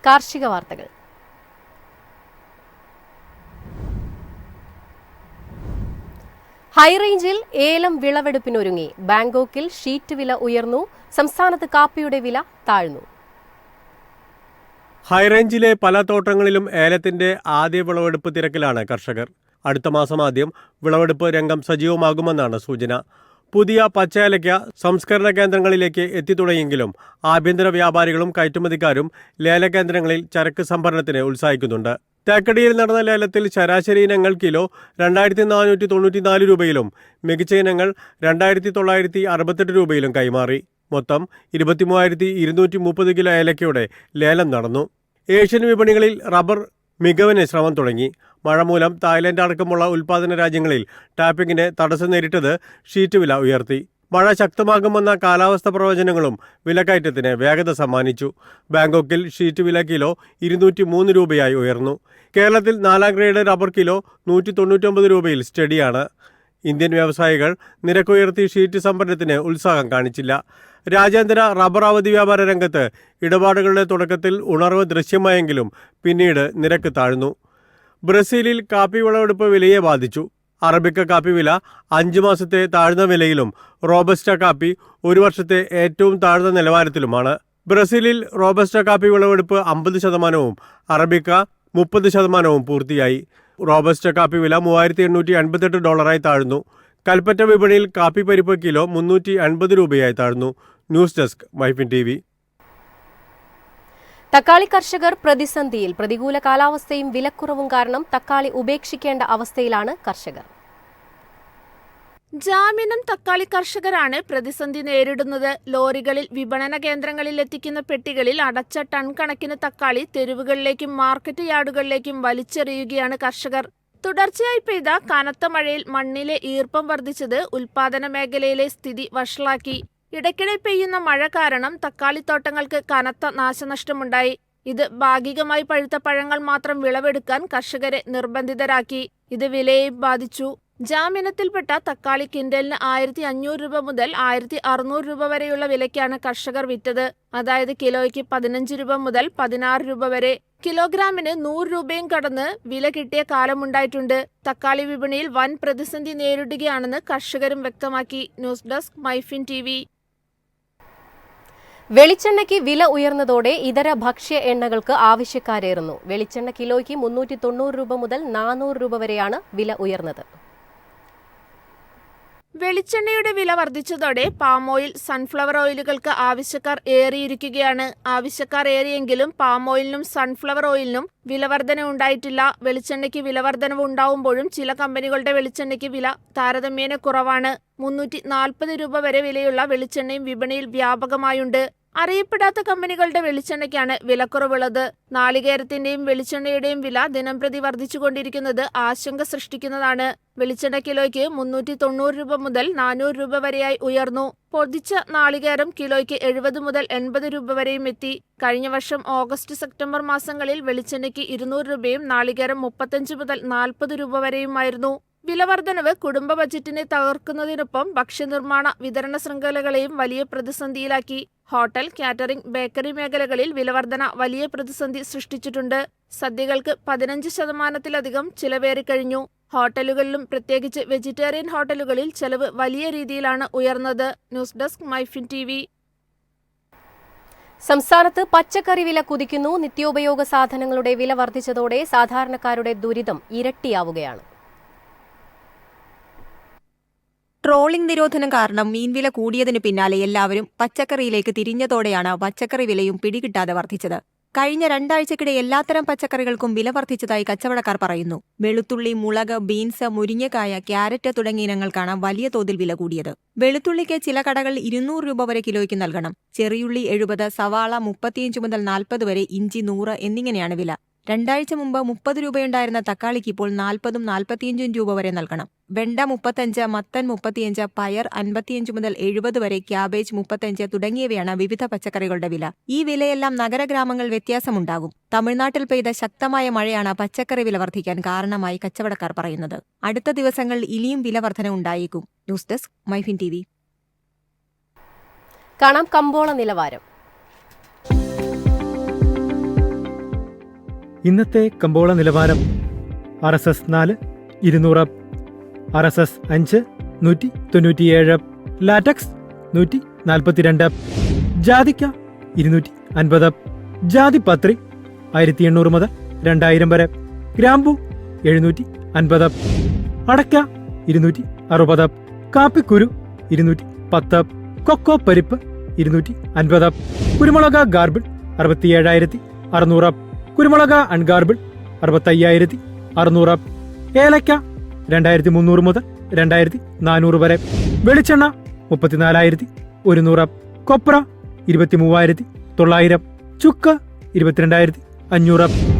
കാർഷിക വാർത്തകൾ. ഹൈറേഞ്ചിൽ ഏലം വിളവെടുപ്പിനൊരുങ്ങി. ബാങ്കോക്കിൽ ഷീറ്റ് വില ഉയർന്നു. സംസ്ഥാനത്ത് കാപ്പിയുടെ വില താഴ്ന്നു. ഹൈറേഞ്ചിലെ പല തോട്ടങ്ങളിലും ഏലത്തിന്റെ ആദ്യ വിളവെടുപ്പ് തിരക്കിലാണ് കർഷകർ. അടുത്ത മാസം ആദ്യം വിളവെടുപ്പ് രംഗം സജീവമാകുമെന്നാണ് സൂചന. പുതിയ പച്ചേലയ്ക്ക സംസ്കരണ കേന്ദ്രങ്ങളിലേക്ക് എത്തിത്തുടങ്ങിയെങ്കിലും ആഭ്യന്തര വ്യാപാരികളും കയറ്റുമതിക്കാരും ലേലകേന്ദ്രങ്ങളിൽ ചരക്ക് സംഭരണത്തിന് ഉത്സാഹിക്കുന്നുണ്ട്. തേക്കടിയിൽ നടന്ന ലേലത്തിൽ ശരാശരി ഇനങ്ങൾ കിലോ 2494 രൂപയിലും മികച്ച ഇനങ്ങൾ 2968 രൂപയിലും കൈമാറി. മൊത്തം 23,230 കിലോ ഏലക്കയുടെ ലേലം നടന്നു. ഏഷ്യൻ വിപണികളിൽ റബ്ബർ മികവിന് ശ്രമം തുടങ്ങി. മഴ മൂലം തായ്ലൻഡ് അടക്കമുള്ള ഉൽപ്പാദന രാജ്യങ്ങളിൽ ടാപ്പിംഗിന് തടസ്സം നേരിട്ടത് ഷീറ്റ് വില ഉയർത്തി. മഴ ശക്തമാകുമെന്ന കാലാവസ്ഥ പ്രവചനങ്ങളും വിലക്കയറ്റത്തിന് വേഗത സമ്മാനിച്ചു. ബാങ്കോക്കിൽ ഷീറ്റ് വില കിലോ 203 രൂപയായി ഉയർന്നു. കേരളത്തിൽ 4ാം ഗ്രേഡ് റബ്ബർ കിലോ 199 രൂപയിൽ സ്റ്റഡിയാണ്. ഇന്ത്യൻ വ്യവസായികൾ നിരക്കുയർത്തി ഷീറ്റ് സംഭരണത്തിന് ഉത്സാഹം കാണിച്ചില്ല. രാജ്യാന്തര റബ്ബർ അവധി വ്യാപാര രംഗത്ത് ഇടപാടുകളുടെ തുടക്കത്തിൽ ഉണർവ് ദൃശ്യമായെങ്കിലും പിന്നീട് നിരക്ക് താഴ്ന്നു. ബ്രസീലിൽ കാപ്പി വിളവെടുപ്പ് വിലയെ ബാധിച്ചു. അറബിക്ക കാപ്പി വില 5 മാസത്തെ താഴ്ന്ന വിലയിലും റോബസ്റ്റ കാപ്പി 1 വർഷത്തെ ഏറ്റവും താഴ്ന്ന നിലവാരത്തിലുമാണ്. ബ്രസീലിൽ റോബസ്റ്റ കാപ്പി വിളവെടുപ്പ് 50%, അറബിക്ക 30% പൂർത്തിയായി. റോബസ്റ്റ കാപ്പി വില $3,858 താഴ്ന്നു. കൽപ്പറ്റ വിപണിയിൽ കാപ്പി പരിപ്പ് കിലോ 350 രൂപയായി താഴ്ന്നു. News desk MyFin TV. തക്കാളി കർഷകർ പ്രതിസന്ധിയിൽ. പ്രതികൂല കാലാവസ്ഥയും വിലക്കുറവും കാരണം തക്കാളി ഉപേക്ഷിക്കേണ്ട അവസ്ഥയിലാണ് കർഷകർ. ജാമിനം തക്കാളി കർഷകരാണ് പ്രതിസന്ധി നേരിടുന്നത്. ലോറികളിൽ വിപണന കേന്ദ്രങ്ങളിൽ എത്തിക്കുന്ന പെട്ടികളിൽ അടച്ച ടൺ കണക്കിന് തക്കാളി തെരുവുകളിലേക്കും മാർക്കറ്റ് യാർഡുകളിലേക്കും വലിച്ചെറിയുകയാണ് കർഷകർ. തുടർച്ചയായി പെയ്ത കനത്ത മഴയിൽ മണ്ണിലെ ഈർപ്പം വർദ്ധിച്ചത് ഉൽപാദന മേഖലയിലെ സ്ഥിതി വഷളാക്കി. ഇടയ്ക്കിടെ പെയ്യുന്ന മഴ കാരണം തക്കാളിത്തോട്ടങ്ങൾക്ക് കനത്ത നാശനഷ്ടമുണ്ടായി. ഇത് ഭാഗികമായി പഴുത്ത പഴങ്ങൾ മാത്രം വിളവെടുക്കാൻ കർഷകരെ നിർബന്ധിതരാക്കി. ഇത് വിലയെയും ബാധിച്ചു. ജാമിനത്തിൽപ്പെട്ട തക്കാളി കിൻഡലിന് 1,500 രൂപ മുതൽ 1,600 രൂപ വരെയുള്ള വിലയ്ക്കാണ് കർഷകർ വിറ്റത്. അതായത് കിലോയ്ക്ക് 15 രൂപ മുതൽ 16 രൂപ വരെ. കിലോഗ്രാമിന് 100 രൂപയും കടന്ന് വില കിട്ടിയ കാലമുണ്ടായിട്ടുണ്ട്. തക്കാളി വിപണിയിൽ വൻ പ്രതിസന്ധി നേരിടുകയാണെന്ന് കർഷകരും വ്യക്തമാക്കി. News desk MyFin TV. വെളിച്ചെണ്ണയ്ക്ക് വില ഉയർന്നതോടെ ഇതര ഭക്ഷ്യ എണ്ണകൾക്ക് ആവശ്യക്കാരേറുന്നു. വെളിച്ചെണ്ണ കിലോയ്ക്ക് 390 രൂപ മുതൽ 400 രൂപ വരെയാണ് വില ഉയർന്നത്. വെളിച്ചെണ്ണയുടെ വില വർദ്ധിച്ചതോടെ പാം ഓയിൽ, സൺഫ്ലവർ ഓയിലുകൾക്ക് ആവശ്യക്കാർ ഏറിയിരിക്കുകയാണ്. ആവശ്യക്കാർ ഏറിയെങ്കിലും പാം ഓയിലിനും സൺഫ്ലവർ ഓയിലിനും വിലവർധന ഉണ്ടായിട്ടില്ല. വെളിച്ചെണ്ണയ്ക്ക് വിലവർധനവ് ഉണ്ടാവുമ്പോഴും ചില കമ്പനികളുടെ വെളിച്ചെണ്ണയ്ക്ക് വില താരതമ്യേന കുറവാണ്. 340 രൂപ വരെ വിലയുള്ള വെളിച്ചെണ്ണയും വിപണിയിൽ വ്യാപകമായുണ്ട്. അറിയപ്പെടാത്ത കമ്പനികളുടെ വെളിച്ചെണ്ണയ്ക്കാണ് വിലക്കുറവുള്ളത്. നാളികേരത്തിന്റെയും വെളിച്ചെണ്ണയുടെയും വില ദിനംപ്രതി വർദ്ധിച്ചുകൊണ്ടിരിക്കുന്നത് ആശങ്ക സൃഷ്ടിക്കുന്നതാണ്. വെളിച്ചെണ്ണ കിലോയ്ക്ക് 390 രൂപ മുതൽ 400 രൂപ വരെയായി ഉയർന്നു. പൊതിച്ച നാളികേരം കിലോയ്ക്ക് 70 മുതൽ 80 രൂപ വരെയും എത്തി. കഴിഞ്ഞ വർഷം ഓഗസ്റ്റ് സെപ്റ്റംബർ മാസങ്ങളിൽ വെളിച്ചെണ്ണയ്ക്ക് 200 രൂപയും നാളികേരം 35 മുതൽ 40 രൂപ വരെയുമായിരുന്നു. വിലവർധനവ് കുടുംബ ബജറ്റിനെ തകർക്കുന്നതിനൊപ്പം ഭക്ഷ്യനിർമ്മാണ വിതരണ ശൃംഖലകളെയും വലിയ പ്രതിസന്ധിയിലാക്കി. ഹോട്ടൽ, കാറ്ററിംഗ്, ബേക്കറി മേഖലകളിൽ വിലവർധന വലിയ പ്രതിസന്ധി സൃഷ്ടിച്ചിട്ടുണ്ട്. സദ്യകൾക്ക് 15%-ലധികം ചിലവേറിക്കഴിഞ്ഞു. ഹോട്ടലുകളിലും പ്രത്യേകിച്ച് വെജിറ്റേറിയൻ ഹോട്ടലുകളിൽ ചെലവ് വലിയ രീതിയിലാണ് ഉയർന്നത്. News desk MyFin TV. സംസ്ഥാനത്ത് പച്ചക്കറി വില കുതിക്കുന്നു. നിത്യോപയോഗ സാധനങ്ങളുടെ വില വർദ്ധിച്ചതോടെ സാധാരണക്കാരുടെ ദുരിതം ഇരട്ടിയാവുകയാണ്. ട്രോളിംഗ് നിരോധനം കാരണം മീൻവില കൂടിയതിനു പിന്നാലെ എല്ലാവരും പച്ചക്കറിയിലേക്ക് തിരിഞ്ഞതോടെയാണ് പച്ചക്കറി വിലയും പിടികിട്ടാതെ വർദ്ധിച്ചത്. കഴിഞ്ഞ 2 ആഴ്ചക്കിടെ എല്ലാത്തരം പച്ചക്കറികൾക്കും വില വർദ്ധിച്ചതായി കച്ചവടക്കാർ പറയുന്നു. വെളുത്തുള്ളി, മുളക്, ബീൻസ്, മുരിങ്ങക്കായ, ക്യാരറ്റ് തുടങ്ങിയ ഇനങ്ങൾക്കാണ് വലിയ തോതിൽ വില കൂടിയത്. വെളുത്തുള്ളിക്ക് ചില കടകളിൽ 200 രൂപ വരെ കിലോയ്ക്ക് നൽകണം. ചെറിയുള്ളി 70, സവാള 35 മുതൽ 40 വരെ, ഇഞ്ചി 100 എന്നിങ്ങനെയാണ് വില. 2 ആഴ്ച മുമ്പ് 30 രൂപയുണ്ടായിരുന്ന തക്കാളിക്ക് ഇപ്പോൾ 40ഉം 45ഉം രൂപ വരെ നൽകണം. വെണ്ട 35, മത്തൻ 35, പയർ 55 മുതൽ 70 വരെ, ക്യാബേജ് 35 തുടങ്ങിയവയാണ് വിവിധ പച്ചക്കറികളുടെ വില. ഈ വിലയെല്ലാം നഗരഗ്രാമങ്ങൾ വ്യത്യാസമുണ്ടാകും. തമിഴ്നാട്ടിൽ പെയ്ത ശക്തമായ മഴയാണ് പച്ചക്കറി വില വർദ്ധിക്കാൻ കാരണമായി കച്ചവടക്കാർ പറയുന്നത്. അടുത്ത ദിവസങ്ങളിൽ ഇനിയും വില വർധന ഉണ്ടായേക്കും. News desk MyFin TV. കാണാം കമ്പോള നിലവാരം. ഇന്നത്തെ കമ്പോള നിലവാരം RSS 4 200, RSS 5 197, ലാറ്റക്സ് 142, ജാതിക്ക 250, ജാതിപത്രി 1800 മുതൽ 2000 വരെ, ഗ്രാമ്പു 750, അടയ്ക്ക 260, കാപ്പിക്കുരു 210, കൊക്കോ പരിപ്പ് 250, കുരുമുളക് ഗാർബിൾ 67,600, കുരുമുളക് അൺഗാർബിൾ 65,600, ഏലക്ക 2,300 മുതൽ 2,400 വരെ, വെളിച്ചെണ്ണ 34,100, കൊപ്ര 23,900, ചുക്ക് 22,500.